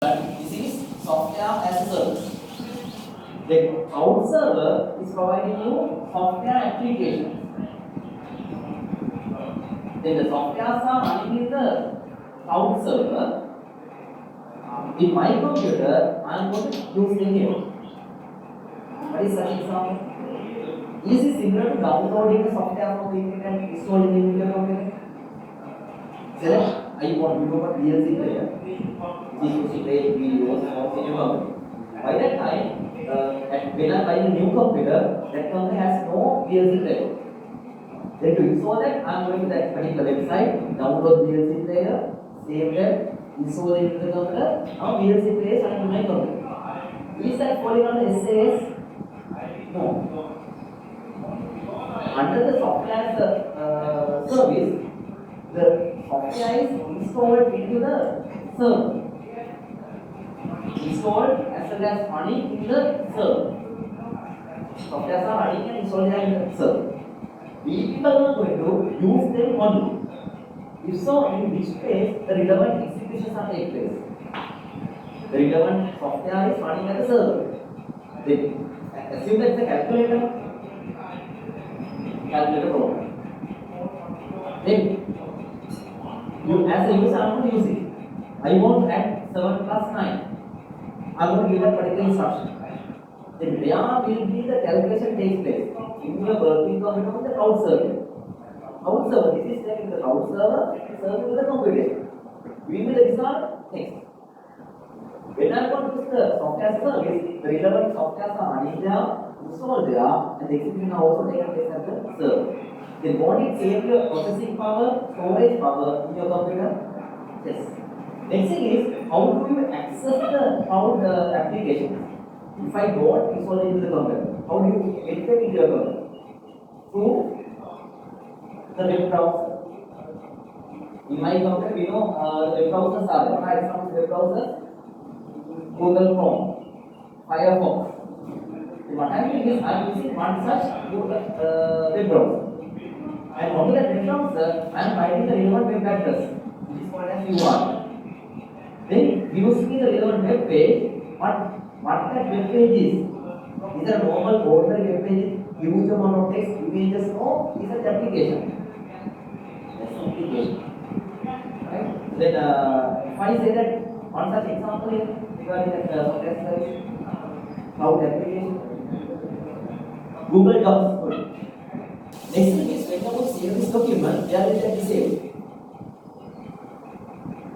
This is software as a service. The cloud server is providing you software application. Then the softwares are running in the cloud server. In my computer, I am going to use Indunil. What is such example? Is it similar to downloading the software from the internet and installing it in your computer? Select I want to know what VLC player. This is to play videos or cinema. By that time, when I buy a new computer, that computer has no VLC player. Then to install that, I am going to that particular website, download VLC player, save that, install it into the computer. Now VLC player is running in my computer. Is that falling under SAAS? No. Under the software service, the software is installed into the server. Installed as well as running in the server. Softwares are running and installed in the server. We are going to use them only. If so, in which case the relevant executions are taking place. The relevant software is running at the server. Then assume that it's a calculator program. Then you as a user, I am going to use it. I want to add 7 plus 9. I am going to give that particular instruction. Then where will be the calculation takes place? In your working computer on the cloud server. Cloud server, this is taken the cloud server, serving the computation. We will the result next. When I want to use the software service, the relevant softwares are running there, installed there, and the execution are also taken place at the server. Then won't it save your processing power, storage power in your computer? Yes. Next thing is, how do you access the cloud applications? If I don't install it into the computer, how do you get them into your computer? Through the web browser. In my computer, we know the web browsers are there. What are some web browsers? Google Chrome, Firefox. So what I am doing is, I am using one such web browser. And onto that web browser, I am writing the relevant web address, which is called as URL. Then gives me the relevant web page. What that web page is? Is a normal ordinary web page, huge amount of text, images, no? Is an application. That's an application. Right? Then if I say that one such example is regarding that software service, cloud application, Google Docs. Next thing is when you save this document, where will that be saved?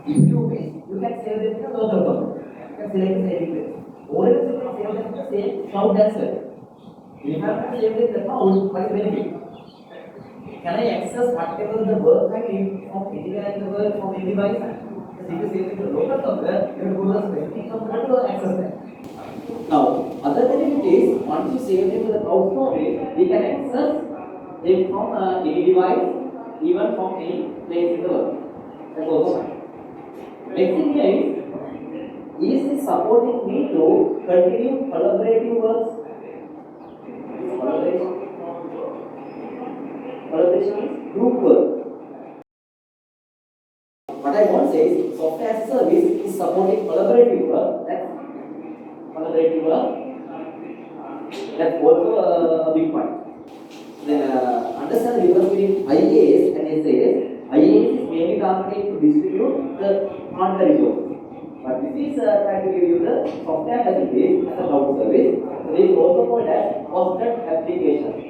If you wish, you can save it in a local computer. You can select the saving place. Or else you can save it in the same cloud as well. If you have to save it in the cloud, what is the benefit? Can I access whatever the work I need from anywhere in the world from any device? Because if you save it in the local computer, you have to go to the specific computer to access that. Now, other benefit is once you save it to the cloud storage, we can access it from any device, even from any place in the world. That's also fine. Next thing here is this supporting me to continue collaborative works? Collaboration is group work. What I want to say is software as a service is supporting collaborative work. That's collaborative work. That's also a big point. Then understand the difference between IaaS and SaaS. IaaS is mainly targeted to distribute the hardware resources. But this is trying to give you the software as a base, as a cloud service. So this is also called as hosted applications.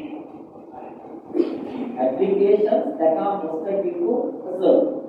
Applications that are hosted into a server.